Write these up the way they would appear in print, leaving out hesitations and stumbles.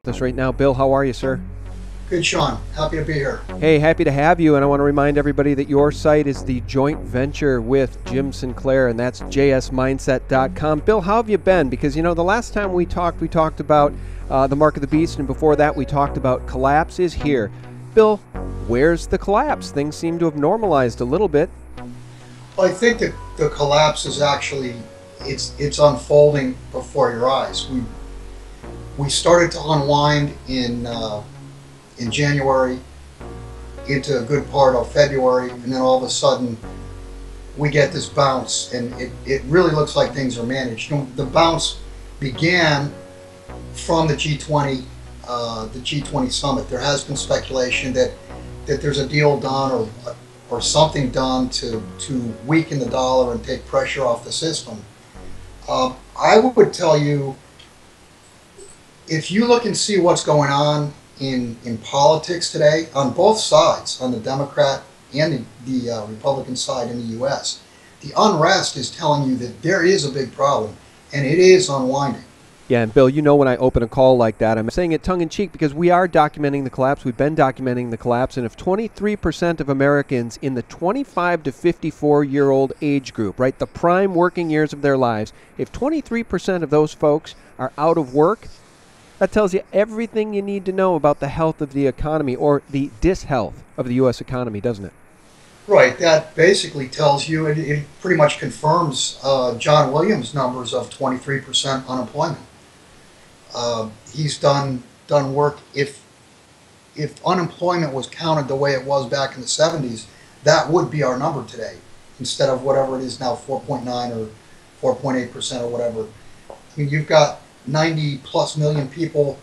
With us right now. Bill, how are you, sir? Good, Sean. Happy to be here. Hey, happy to have you, and I want to remind everybody that your site is the joint venture with Jim Sinclair, and that's jsmindset.com. Bill, how have you been? Because, the last time we talked about the mark of the beast, and before that we talked about collapse is here. Bill, where's the collapse? Things seem to have normalized a little bit. Well, I think that the collapse is actually, it's unfolding before your eyes. We started to unwind in January into a good part of February, and then all of a sudden we get this bounce, and it really looks like things are managed. The bounce began from the G20 summit. There has been speculation that there's a deal done or something done to weaken the dollar and take pressure off the system. I would tell you, if you look and see what's going on in politics today, on both sides, on the Democrat and the Republican side in the U.S., the unrest is telling you that there is a big problem, and it is unwinding. Yeah, and Bill, when I open a call like that, I'm saying it tongue-in-cheek because we are documenting the collapse. We've been documenting the collapse, and if 23% of Americans in the 25 to 54-year-old age group, right, the prime working years of their lives, if 23% of those folks are out of work, that tells you everything you need to know about the health of the economy, or the dishealth of the U.S. economy, doesn't it? Right. That basically tells you, it pretty much confirms John Williams' numbers of 23% unemployment. He's done work. If unemployment was counted the way it was back in the 70s, that would be our number today, instead of whatever it is now, 4.9 or 4.8% or whatever. I mean, you've got 90 plus million people,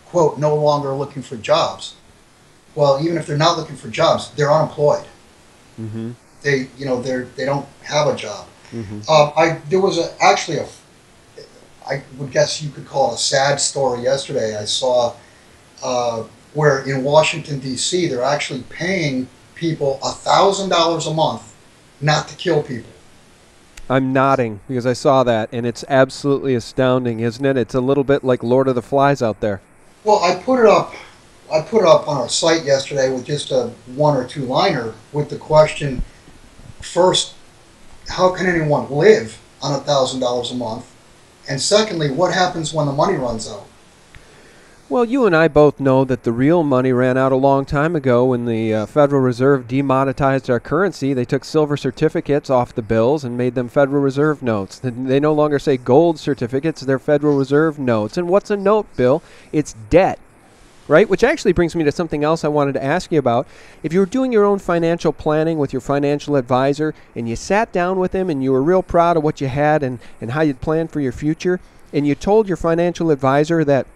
quote, no longer looking for jobs. Well, even if they're not looking for jobs, they're unemployed. Mm-hmm. They don't have a job. Mm-hmm. There was actually I would guess you could call it a sad story yesterday. I saw where in Washington, D.C., they're actually paying people $1,000 a month not to kill people. I'm nodding because I saw that, and it's absolutely astounding, isn't it? It's a little bit like Lord of the Flies out there. Well, I put it up on our site yesterday with just a one or two liner with the question: first, how can anyone live on $1,000 a month? And secondly, what happens when the money runs out? Well, you and I both know that the real money ran out a long time ago when the Federal Reserve demonetized our currency. They took silver certificates off the bills and made them Federal Reserve notes. They no longer say gold certificates, they're Federal Reserve notes. And what's a note, Bill? It's debt, right? Which actually brings me to something else I wanted to ask you about. If you were doing your own financial planning with your financial advisor and you sat down with him and you were real proud of what you had and how you'd planned for your future, and you told your financial advisor that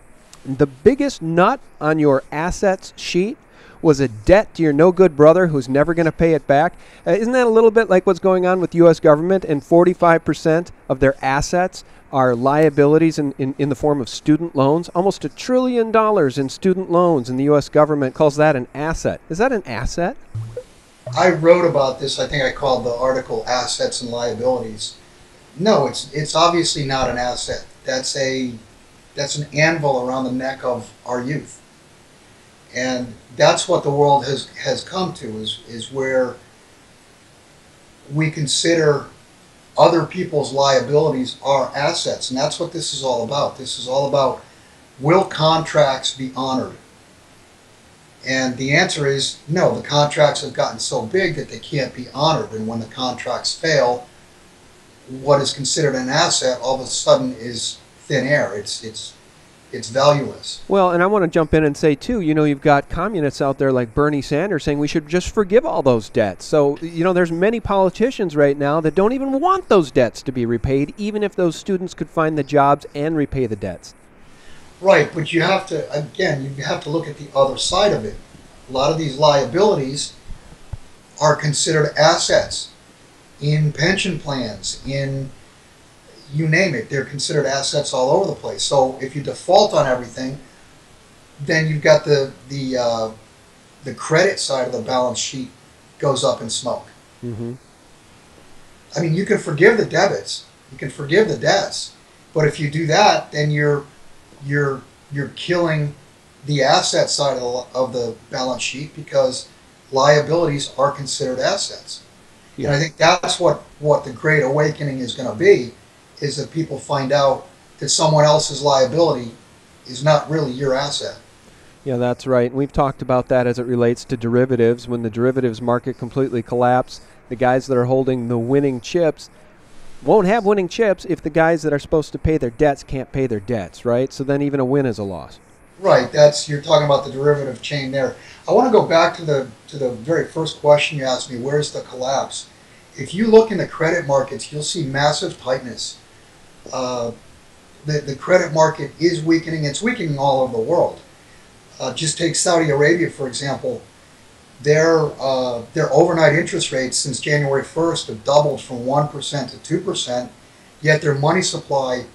the biggest nut on your assets sheet was a debt to your no-good brother who's never going to pay it back. Isn't that a little bit like what's going on with the U.S. government? And 45% of their assets are liabilities in the form of student loans. Almost $1 trillion in student loans, and the U.S. government calls that an asset. Is that an asset? I wrote about this. I think I called the article "Assets and Liabilities." No, it's obviously not an asset. That's an anvil around the neck of our youth. And that's what the world has come to, is where we consider other people's liabilities our assets. And that's what this is all about. This is all about, will contracts be honored? And the answer is no. The contracts have gotten so big that they can't be honored. And when the contracts fail, what is considered an asset all of a sudden is thin air. It's valueless. Well, and I want to jump in and say, too, you've got communists out there like Bernie Sanders saying we should just forgive all those debts. So, there's many politicians right now that don't even want those debts to be repaid, even if those students could find the jobs and repay the debts. Right, but you have to look at the other side of it. A lot of these liabilities are considered assets in pension plans, in you name it. They're considered assets all over the place. So if you default on everything, then you've got the credit side of the balance sheet goes up in smoke. Mm-hmm. I mean, you can forgive the debits, you can forgive the debts, but if you do that, then you're killing the asset side of the balance sheet because liabilities are considered assets. Yeah. And I think that's what the great awakening is going to be, is that people find out that someone else's liability is not really your asset. Yeah, that's right. We've talked about that as it relates to derivatives. When the derivatives market completely collapse, the guys that are holding the winning chips won't have winning chips if the guys that are supposed to pay their debts can't pay their debts, right? So then even a win is a loss. Right. You're talking about the derivative chain there. I want to go back to the very first question you asked me. Where's the collapse? If you look in the credit markets, you'll see massive tightness. The credit market is weakening. It's weakening all over the world. Just take Saudi Arabia, for example. Their overnight interest rates since January 1st have doubled from 1% to 2%, yet their money supply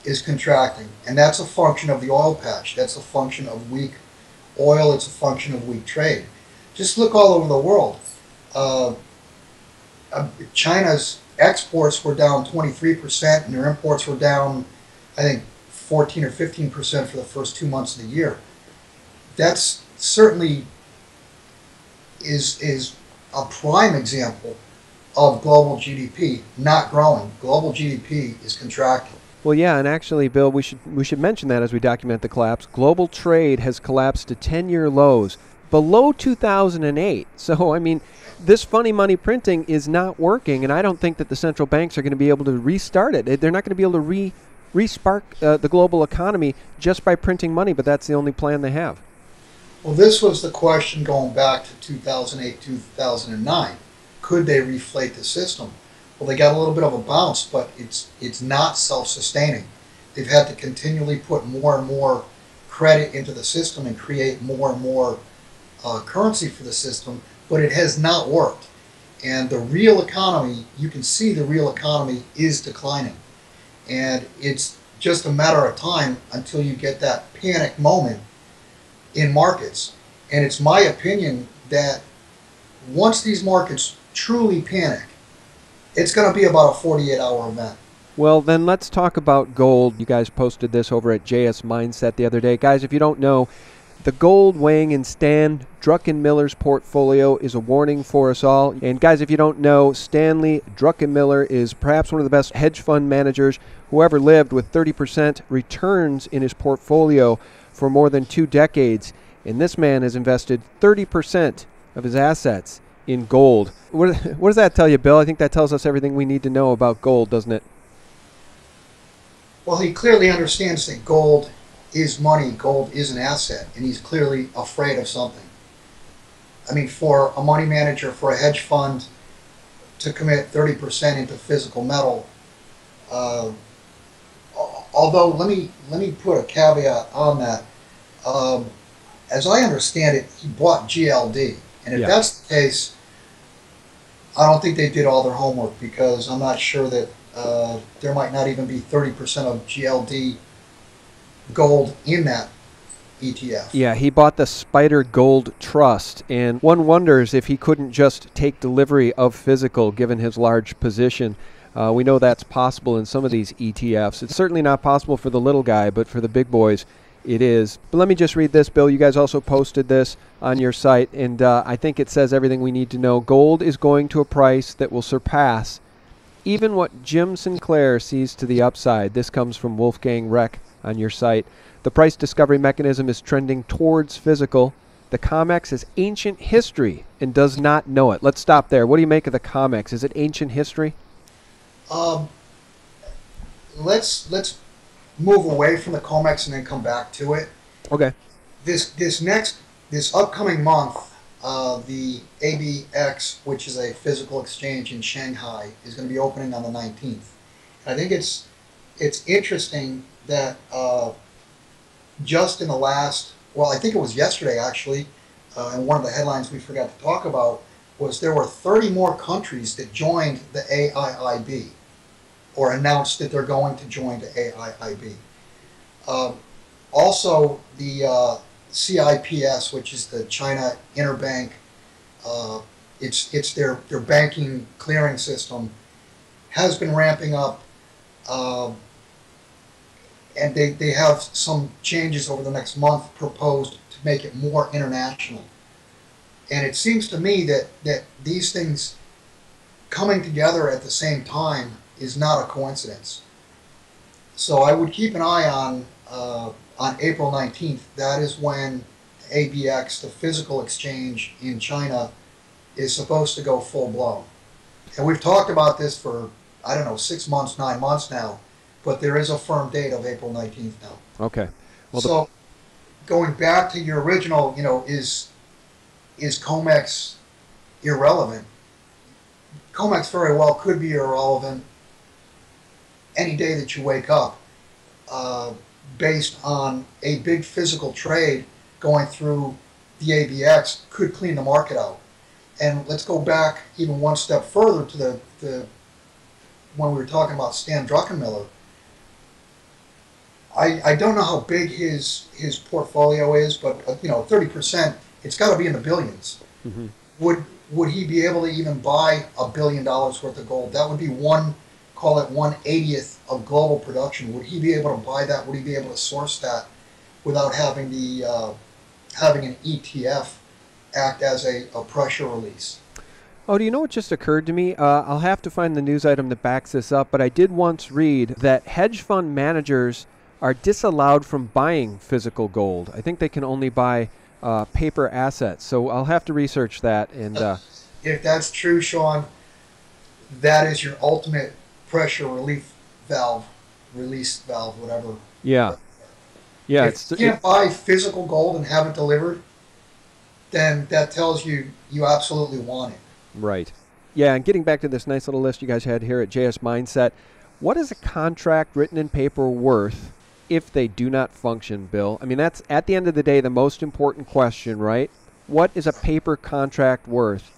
is contracting. And that's a function of the oil patch. That's a function of weak oil. It's a function of weak trade. Just look all over the world. China's exports were down 23%, and their imports were down, I think, 14 or 15% for the first 2 months of the year. That's certainly is a prime example of global GDP not growing. Global GDP is contracting. Well, yeah, and actually, Bill, we should mention that as we document the collapse. Global trade has collapsed to 10-year lows below 2008. So, I mean, this funny money printing is not working, and I don't think that the central banks are going to be able to restart it. They're not going to be able to re-spark the global economy just by printing money, but that's the only plan they have. Well, this was the question going back to 2008, 2009. Could they reflate the system? Well, they got a little bit of a bounce, but it's not self-sustaining. They've had to continually put more and more credit into the system and create more and more currency for the system, but it has not worked. And the real economy, you can see the real economy is declining. And it's just a matter of time until you get that panic moment in markets. And it's my opinion that once these markets truly panic, it's going to be about a 48-hour event. Well, then let's talk about gold. You guys posted this over at JS Mindset the other day. Guys, if you don't know, the gold weighing in Stan Druckenmiller's portfolio is a warning for us all. And guys, if you don't know, Stanley Druckenmiller is perhaps one of the best hedge fund managers who ever lived, with 30% returns in his portfolio for more than 2 decades. And this man has invested 30% of his assets in gold. What does that tell you, Bill? I think that tells us everything we need to know about gold, doesn't it? Well, he clearly understands that gold is money, gold is an asset, and he's clearly afraid of something. I mean, for a money manager, for a hedge fund to commit 30% into physical metal, although let me put a caveat on that. As I understand it, he bought GLD, and if that's the case, I don't think they did all their homework, because I'm not sure that there might not even be 30% of GLD gold in that ETF. Yeah, he bought the Spider Gold Trust, and one wonders if he couldn't just take delivery of physical given his large position. We know that's possible in some of these ETFs. It's certainly not possible for the little guy, but for the big boys, it is. But let me just read this, Bill. You guys also posted this on your site, and I think it says everything we need to know. Gold is going to a price that will surpass even what Jim Sinclair sees to the upside. This comes from Wolfgang Reck on your site. The price discovery mechanism is trending towards physical. The COMEX is ancient history and does not know it. Let's stop there. What do you make of the COMEX? Is it ancient history? Let's move away from the COMEX and then come back to it. Okay. This upcoming month, the ABX, which is a physical exchange in Shanghai, is going to be opening on the 19th. And I think it's interesting that just in the last, I think it was yesterday actually, and one of the headlines we forgot to talk about was there were 30 more countries that joined the AIIB, or announced that they're going to join the AIIB. Also, the CIPS, which is the China Interbank, it's their banking clearing system, has been ramping up. and they have some changes over the next month proposed to make it more international. And it seems to me that these things coming together at the same time is not a coincidence. So I would keep an eye on April 19th. That is when ABX, the physical exchange in China, is supposed to go full blown. And we've talked about this for, I don't know, 6 months, 9 months now, but there is a firm date of April 19th now. Okay. Well, So going back to your original, is COMEX irrelevant? COMEX very well could be irrelevant any day that you wake up, based on a big physical trade going through the ABX could clean the market out. And let's go back even one step further to the when we were talking about Stan Druckenmiller. I don't know how big his portfolio is, but 30%, it's got to be in the billions. mm-hmm. Would he be able to even buy $1 billion worth of gold? That would be call it 1/80th of global production. Would he be able to buy that? Would he be able to source that without having having an ETF act as a pressure release? Oh, do you know what just occurred to me? I'll have to find the news item that backs this up, but I did once read that hedge fund managers are disallowed from buying physical gold. I think they can only buy paper assets. So I'll have to research that. And if that's true, Sean, that is your ultimate pressure release valve, whatever. yeah, If you can't buy physical gold and have it delivered, then that tells you absolutely want it. Right. Yeah, and getting back to this nice little list you guys had here at JS Mindset, what is a contract written in paper worth if they do not function, Bill? I mean, that's at the end of the day the most important question, right? What is a paper contract worth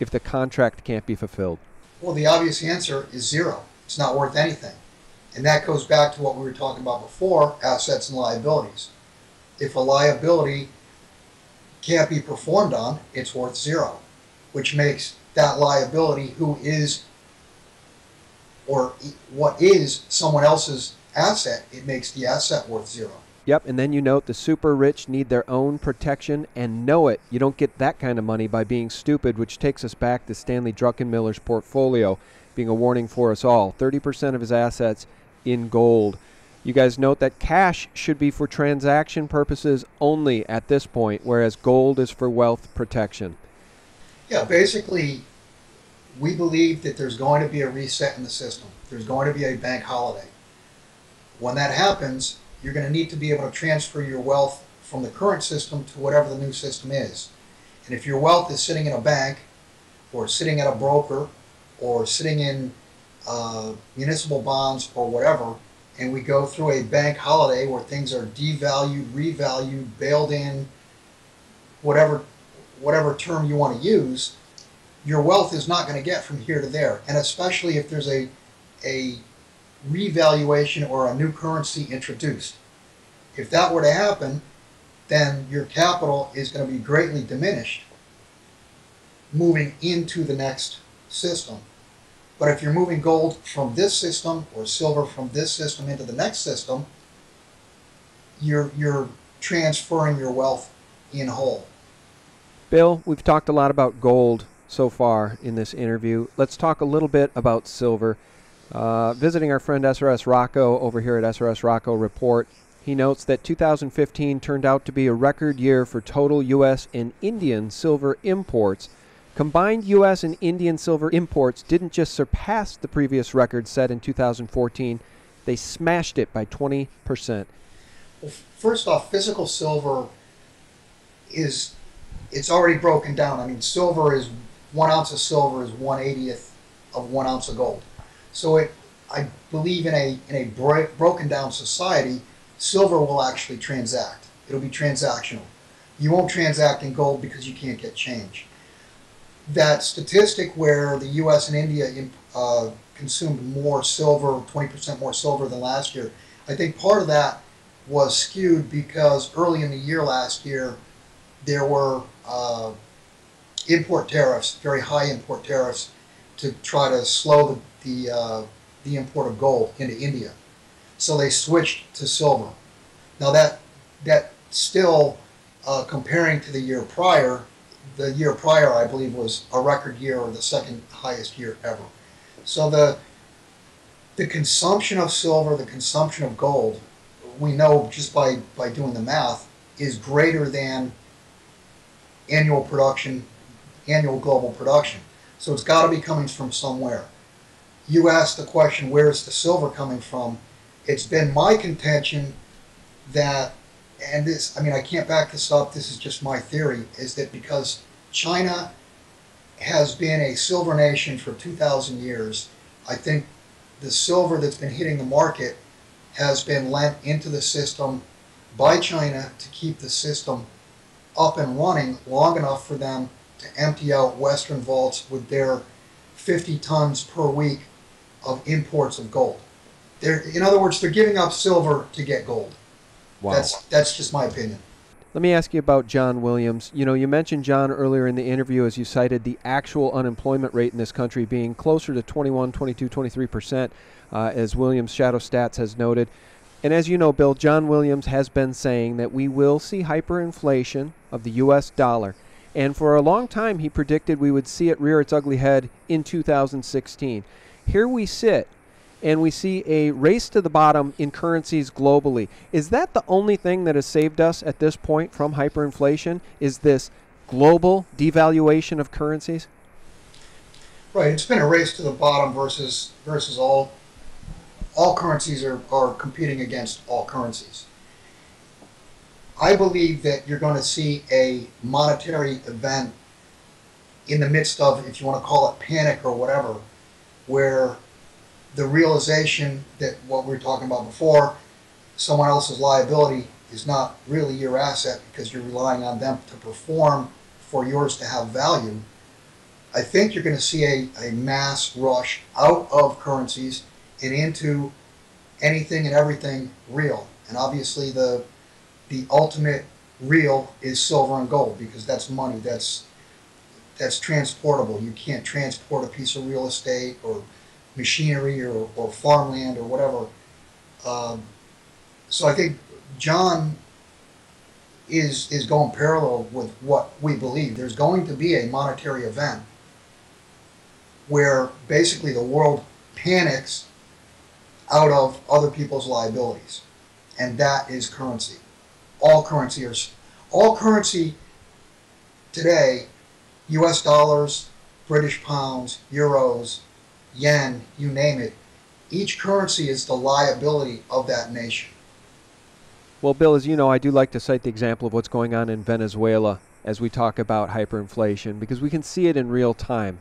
if the contract can't be fulfilled? Well, the obvious answer is zero. It's not worth anything. And that goes back to what we were talking about before, assets and liabilities. If a liability can't be performed on, it's worth zero, which makes that liability who is or what is someone else's asset, it makes the asset worth zero. Yep, and then you note the super rich need their own protection and know it. You don't get that kind of money by being stupid, which takes us back to Stanley Druckenmiller's portfolio being a warning for us all. 30% of his assets in gold. You guys note that cash should be for transaction purposes only at this point, whereas gold is for wealth protection. Yeah, basically, we believe that there's going to be a reset in the system. There's going to be a bank holiday. When that happens, you're going to need to be able to transfer your wealth from the current system to whatever the new system is. And if your wealth is sitting in a bank or sitting at a broker or sitting in municipal bonds or whatever, and we go through a bank holiday where things are devalued, revalued, bailed in, whatever term you want to use, your wealth is not going to get from here to there. And especially if there's a revaluation or a new currency introduced. If that were to happen, then your capital is going to be greatly diminished moving into the next system. But if you're moving gold from this system or silver from this system into the next system, you're transferring your wealth in whole. Bill, we've talked a lot about gold so far in this interview. Let's talk a little bit about silver. Visiting our friend SRS Rocco over here at SRS Rocco Report, he notes that 2015 turned out to be a record year for total U.S. and Indian silver imports. Combined U.S. and Indian silver imports didn't just surpass the previous record set in 2014, they smashed it by 20%. Well, first off, physical silver it's already broken down. I mean, silver is 1 ounce of silver is 1/80th of 1 ounce of gold. So I believe in a broken down society, silver will actually transact. It'll be transactional. You won't transact in gold because you can't get change. That statistic where the U.S. and India consumed more silver, 20% more silver than last year, I think part of that was skewed because early in the year last year, there were import tariffs, very high import tariffs, to try to slow the import of gold into India. So they switched to silver. Now that still, comparing to the year prior, I believe was a record year or the second highest year ever. So the consumption of silver, the consumption of gold, we know just by doing the math, is greater than annual global production. So it's got to be coming from somewhere. You asked the question, where is the silver coming from? It's been my contention that, and this, I mean, I can't back this up, this is just my theory, is that because China has been a silver nation for 2,000 years, I think the silver that's been hitting the market has been lent into the system by China to keep the system up and running long enough for them to empty out Western vaults with their 50 tons per week of imports of gold. In other words, they're giving up silver to get gold. Wow. That's just my opinion. Let me ask you about John Williams. You know, you mentioned John earlier in the interview as you cited the actual unemployment rate in this country being closer to 21, 22, 23%, as Williams Shadow Stats has noted. And as you know, Bill, John Williams has been saying that we will see hyperinflation of the U.S. dollar. And for a long time, he predicted we would see it rear its ugly head in 2016. Here we sit, and we see a race to the bottom in currencies globally. Is that the only thing that has saved us at this point from hyperinflation? Is this global devaluation of currencies? Right. It's been a race to the bottom versus all currencies are competing against all currencies. I believe that you're going to see a monetary event in the midst of, if you want to call it panic or whatever, where the realization that what we were talking about before, someone else's liability is not really your asset because you're relying on them to perform for yours to have value. I think you're going to see a mass rush out of currencies and into anything and everything real. And obviously the ultimate real is silver and gold, because that's money, that's transportable. You can't transport a piece of real estate or machinery or farmland or whatever. So I think John is going parallel with what we believe. There's going to be a monetary event where basically the world panics out of other people's liabilities, and that is currency. All currency today, U.S. dollars, British pounds, euros, yen, you name it, each currency is the liability of that nation. Well, Bill, as you know, I do like to cite the example of what's going on in Venezuela as we talk about hyperinflation, because we can see it in real time.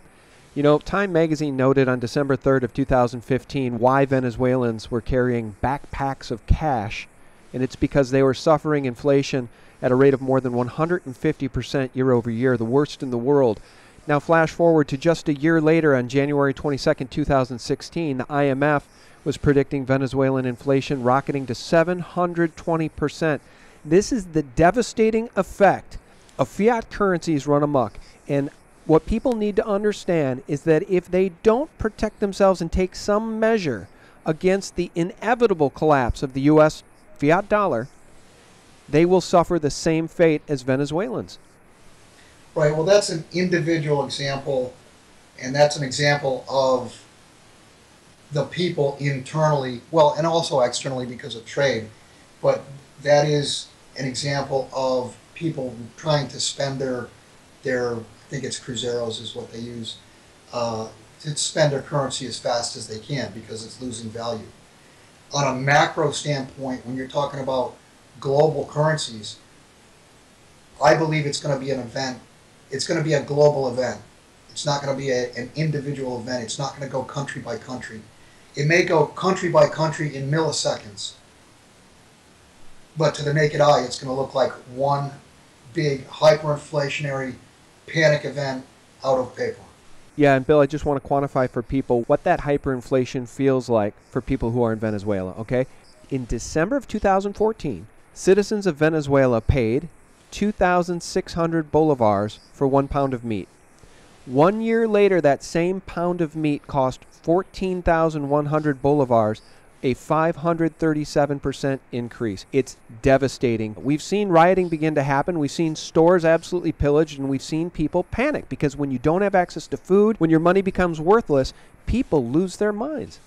You know, Time magazine noted on December 3rd of 2015 why Venezuelans were carrying backpacks of cash, and it's because they were suffering inflation at a rate of more than 150% year over year, the worst in the world. Now flash forward to just a year later on January 22nd, 2016, the IMF was predicting Venezuelan inflation rocketing to 720%. This is the devastating effect of fiat currencies run amok. And what people need to understand is that if they don't protect themselves and take some measure against the inevitable collapse of the U.S. fiat dollar, they will suffer the same fate as Venezuelans. Right, well, that's an individual example, and that's an example of the people internally, well, and also externally because of trade, but that is an example of people trying to spend their I think it's cruzeros is what they use, to spend their currency as fast as they can because it's losing value. On a macro standpoint, when you're talking about global currencies, I believe it's going to be an event. It's going to be a global event. It's not going to be an individual event. It's not going to go country by country. It may go country by country in milliseconds, but to the naked eye, it's going to look like one big hyperinflationary panic event out of paper. Yeah, and Bill, I just want to quantify for people what that hyperinflation feels like for people who are in Venezuela, okay? In December of 2014, citizens of Venezuela paid 2,600 bolivars for 1 pound of meat. 1 year later, that same pound of meat cost 14,100 bolivars, a 537% increase. It's devastating. We've seen rioting begin to happen. We've seen stores absolutely pillaged, and we've seen people panic because when you don't have access to food, when your money becomes worthless, people lose their minds.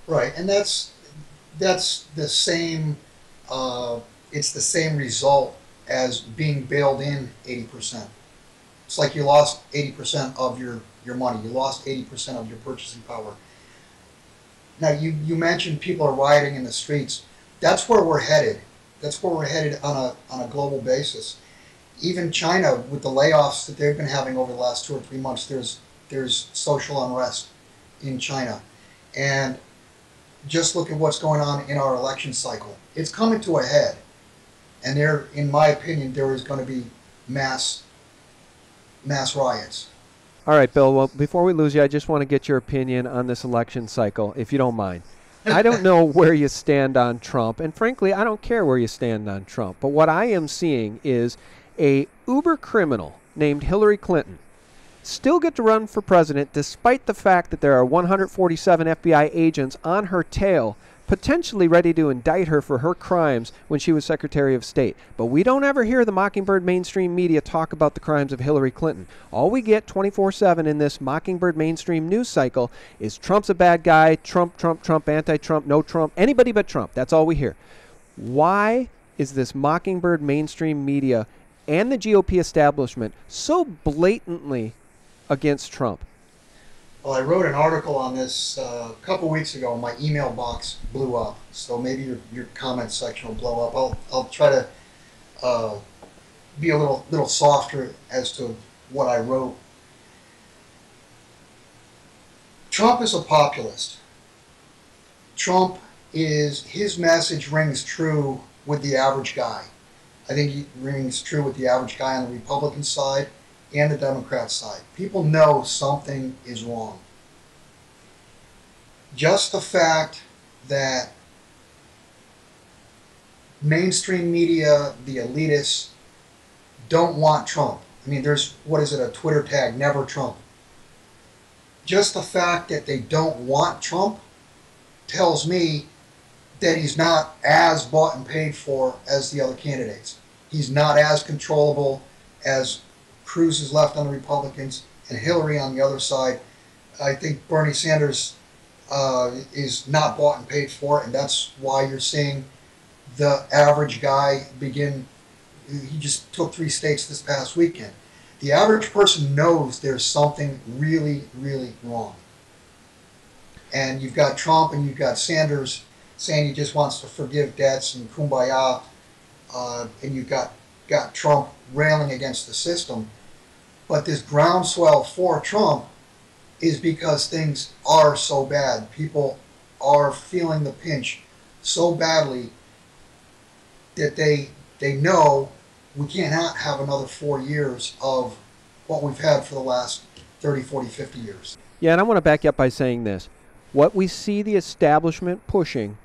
Right, and that's the same. It's the same result as being bailed in 80%. It's like you lost 80% of your money. You lost 80% of your purchasing power. Now, you mentioned people are rioting in the streets. That's where we're headed. That's where we're headed on a global basis. Even China, with the layoffs that they've been having over the last 2 or 3 months, there's social unrest in China. And just look at what's going on in our election cycle. It's coming to a head. And there, in my opinion, there is going to be mass riots. All right, Bill, well, before we lose you, I just want to get your opinion on this election cycle, if you don't mind. I don't know where you stand on Trump, and frankly, I don't care where you stand on Trump. But what I am seeing is a uber criminal named Hillary Clinton still get to run for president despite the fact that there are 147 FBI agents on her tail potentially ready to indict her for her crimes when she was Secretary of State. But we don't ever hear the Mockingbird mainstream media talk about the crimes of Hillary Clinton. All we get 24/7 in this Mockingbird mainstream news cycle is Trump's a bad guy, Trump, Trump, Trump, anti-Trump, no Trump, anybody but Trump. That's all we hear. Why is this Mockingbird mainstream media and the GOP establishment so blatantly against Trump? Well, I wrote an article on this a couple weeks ago. My email box blew up, so maybe your comment section will blow up. I'll try to be a little softer as to what I wrote. Trump is a populist. His message rings true with the average guy. I think he rings true with the average guy on the Republican side and the Democrat side. People know something is wrong. Just the fact that mainstream media, the elitists, don't want Trump. I mean, there's, a Twitter tag, Never Trump. Just the fact that they don't want Trump tells me that he's not as bought and paid for as the other candidates. He's not as controllable as Cruz is left on the Republicans and Hillary on the other side. I think Bernie Sanders is not bought and paid for, and that's why you're seeing the average guy begin. He just took 3 states this past weekend. The average person knows there's something really, really wrong. And you've got Trump and you've got Sanders saying he just wants to forgive debts and kumbaya, and you've got Trump railing against the system. But this groundswell for Trump is because things are so bad. People are feeling the pinch so badly that they know we cannot have another 4 years of what we've had for the last 30, 40, 50 years. Yeah, and I want to back you up by saying this. What we see the establishment pushing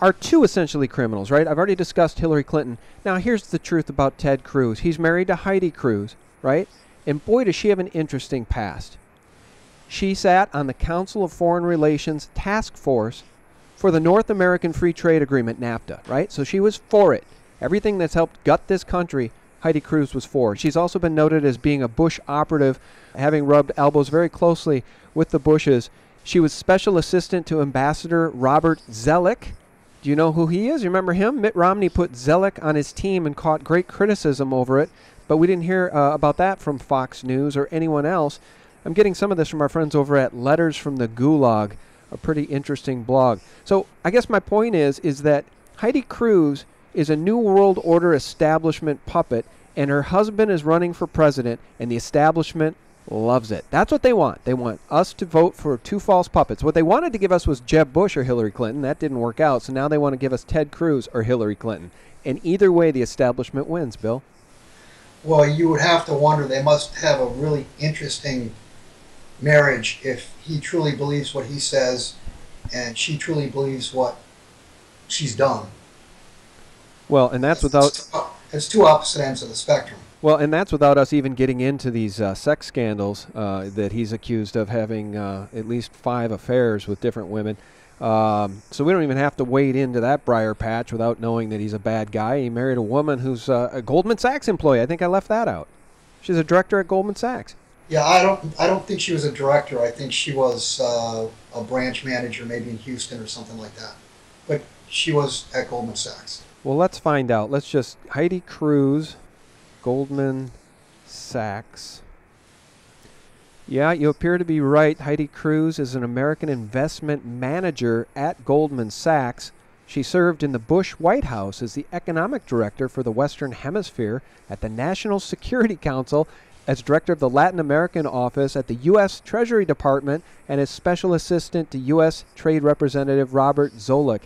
are 2 essentially criminals, right? I've already discussed Hillary Clinton. Now, here's the truth about Ted Cruz. He's married to Heidi Cruz, right? And boy, does she have an interesting past. She sat on the Council of Foreign Relations Task Force for the North American Free Trade Agreement, NAFTA, right? So she was for it. Everything that's helped gut this country, Heidi Cruz was for. She's also been noted as being a Bush operative, having rubbed elbows very closely with the Bushes. She was special assistant to Ambassador Robert Zoellick. Do you know who he is? You remember him? Mitt Romney put Zoellick on his team and caught great criticism over it, but we didn't hear about that from Fox News or anyone else. I'm getting some of this from our friends over at Letters from the Gulag, a pretty interesting blog. So I guess my point is that Heidi Cruz is a New World Order establishment puppet, and her husband is running for president, and the establishment loves it. That's what they want. They want us to vote for 2 false puppets. What they wanted to give us was Jeb Bush or Hillary Clinton. That didn't work out, so now they want to give us Ted Cruz or Hillary Clinton. And either way, the establishment wins, Bill. Well, you would have to wonder, they must have a really interesting marriage if he truly believes what he says and she truly believes what she's done. Well, and that's without... It's 2 opposite ends of the spectrum. Well, and that's without us even getting into these sex scandals that he's accused of having at least 5 affairs with different women. So we don't even have to wade into that briar patch without knowing that he's a bad guy. He married a woman who's a Goldman Sachs employee. I think I left that out. She's a director at Goldman Sachs. Yeah, I don't think she was a director. I think she was a branch manager, maybe in Houston or something like that. But she was at Goldman Sachs. Well, let's find out. Let's just Heidi Cruz, Goldman Sachs. Yeah, you appear to be right. Heidi Cruz is an American investment manager at Goldman Sachs. She served in the Bush White House as the economic director for the Western Hemisphere at the National Security Council, as director of the Latin American office at the U.S. Treasury Department, and as special assistant to U.S. Trade Representative Robert Zoellick,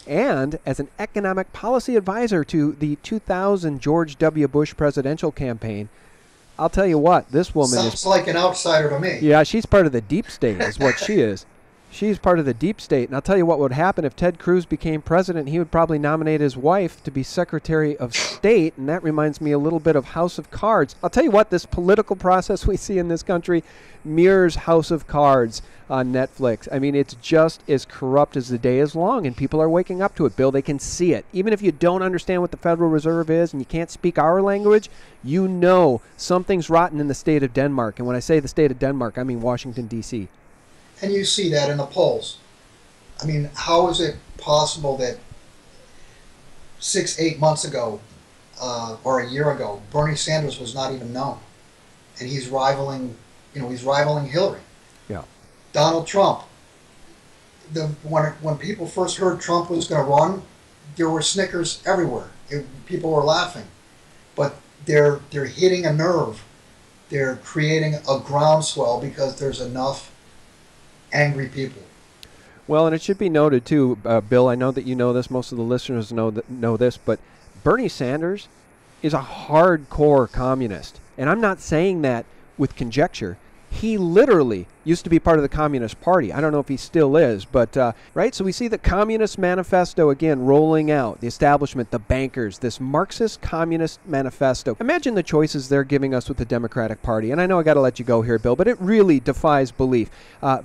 and as an economic policy advisor to the 2000 George W. Bush presidential campaign. I'll tell you what, this woman Sounds like an outsider to me. Yeah, she's part of the deep state is what she is. She's part of the deep state. And I'll tell you what would happen if Ted Cruz became president. He would probably nominate his wife to be Secretary of State, and that reminds me a little bit of House of Cards. I'll tell you what, this political process we see in this country mirrors House of Cards on Netflix. I mean, it's just as corrupt as the day is long, and people are waking up to it, Bill. They can see it. Even if you don't understand what the Federal Reserve is and you can't speak our language, you know something's rotten in the state of Denmark. And when I say the state of Denmark, I mean Washington, D.C. And you see that in the polls. I mean, how is it possible that 6-8 months ago or a year ago, Bernie Sanders was not even known, and he's rivaling Hillary. Yeah. Donald Trump. When people first heard Trump was going to run, there were snickers everywhere. People were laughing, but they're hitting a nerve. They're creating a groundswell because there's enough angry people. Well, and it should be noted too, Bill, I know that you know this, most of the listeners know this, but Bernie Sanders is a hardcore communist. And I'm not saying that with conjecture. He literally used to be part of the Communist Party. I don't know if he still is, but, right? So we see the Communist Manifesto again rolling out, the establishment, the bankers, this Marxist Communist Manifesto. Imagine the choices they're giving us with the Democratic Party. And I know I got to let you go here, Bill, but it really defies belief.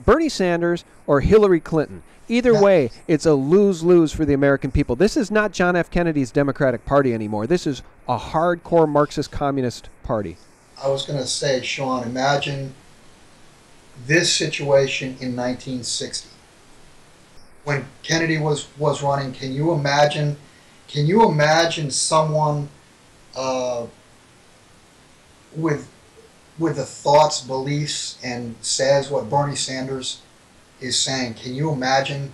Bernie Sanders or Hillary Clinton. Either way, it's a lose-lose for the American people. This is not John F. Kennedy's Democratic Party anymore. This is a hardcore Marxist Communist Party. I was going to say, Sean, imagine this situation in 1960 when Kennedy was running. Can you imagine someone with the thoughts, beliefs, and says what Bernie Sanders is saying? Can you imagine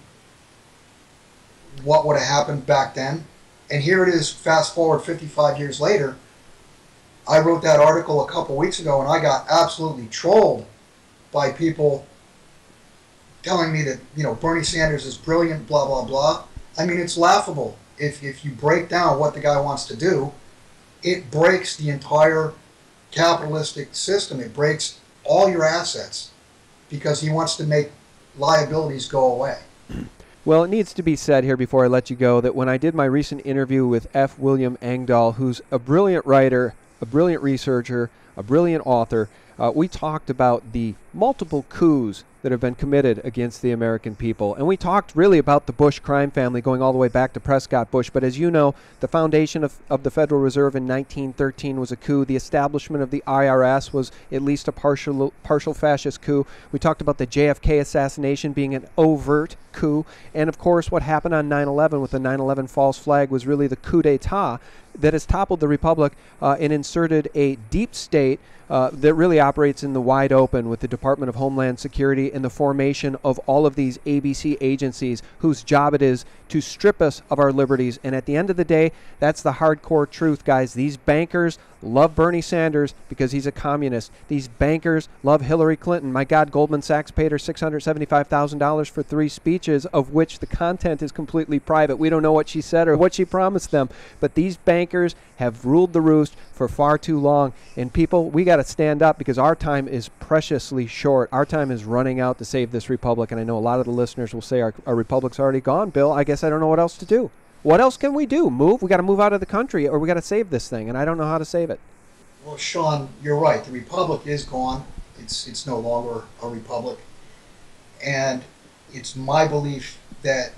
what would have happened back then? And here it is, fast forward 55 years later. I wrote that article a couple weeks ago, and I got absolutely trolled by people telling me that, Bernie Sanders is brilliant, blah, blah, blah. I mean, it's laughable. If you break down what the guy wants to do, it breaks the entire capitalistic system. It breaks all your assets because he wants to make liabilities go away. Well, it needs to be said here before I let you go that when I did my recent interview with F. William Engdahl, who's a brilliant writer, a brilliant researcher, a brilliant author, we talked about the multiple coups that have been committed against the American people. And we talked really about the Bush crime family going all the way back to Prescott Bush. But as you know, the foundation of the Federal Reserve in 1913 was a coup. The establishment of the IRS was at least a partial fascist coup. We talked about the JFK assassination being an overt coup. And of course, what happened on 9/11 with the 9/11 false flag was really the coup d'etat that has toppled the republic and inserted a deep state that really operates in the wide open with the Department of Homeland Security and the formation of all of these ABC agencies whose job it is to strip us of our liberties. And at the end of the day, that's the hardcore truth, guys. These bankers love Bernie Sanders because he's a communist. These bankers love Hillary Clinton. My God, Goldman Sachs paid her $675,000 for 3 speeches, of which the content is completely private. We don't know what she said or what she promised them. But these bankers have ruled the roost for far too long. And people, we got to stand up because our time is preciously short. Our time is running out to save this republic. And I know a lot of the listeners will say our republic's already gone, Bill. I guess I don't know what else to do. What else can we do? Move? We got to move out of the country, or we got to save this thing, and I don't know how to save it. Well, Sean, you're right. The republic is gone. It's no longer a republic, and it's my belief that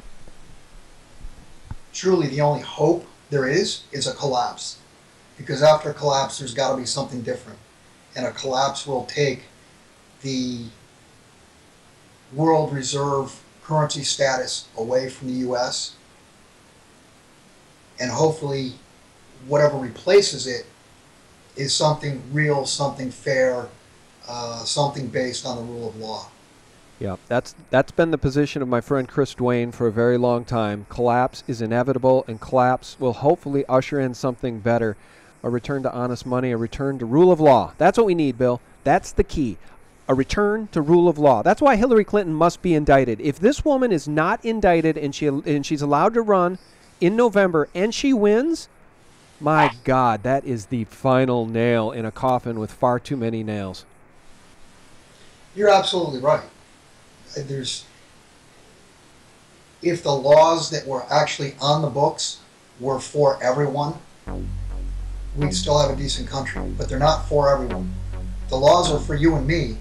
truly the only hope there is a collapse. Because after a collapse, there's got to be something different. And a collapse will take the world reserve currency status away from the U.S. And hopefully whatever replaces it is something real, something fair, something based on the rule of law. Yeah, that's been the position of my friend Chris Duane for a very long time. Collapse is inevitable, and collapse will hopefully usher in something better. A return to honest money, a return to rule of law. That's what we need, Bill. That's the key. A return to rule of law. That's why Hillary Clinton must be indicted. If this woman is not indicted and she's allowed to run in November and she wins, my God, that is the final nail in a coffin with far too many nails. You're absolutely right. If the laws that were actually on the books were for everyone, we'd still have a decent country. But they're not for everyone. The laws are for you and me,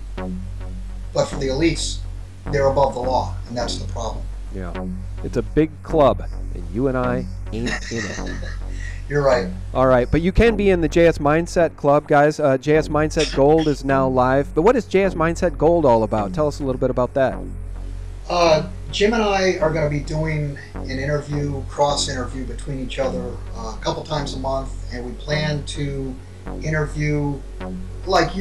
but for the elites, they're above the law, and that's the problem. Yeah. It's a big club, and you and I ain't in it. You're right. All right, but you can be in the JS Mindset Club, guys. JS Mindset Gold is now live. But what is JS Mindset Gold all about? Tell us a little bit about that. Jim and I are going to be doing an interview, cross-interview between each other a couple times a month, and we plan to interview, like you,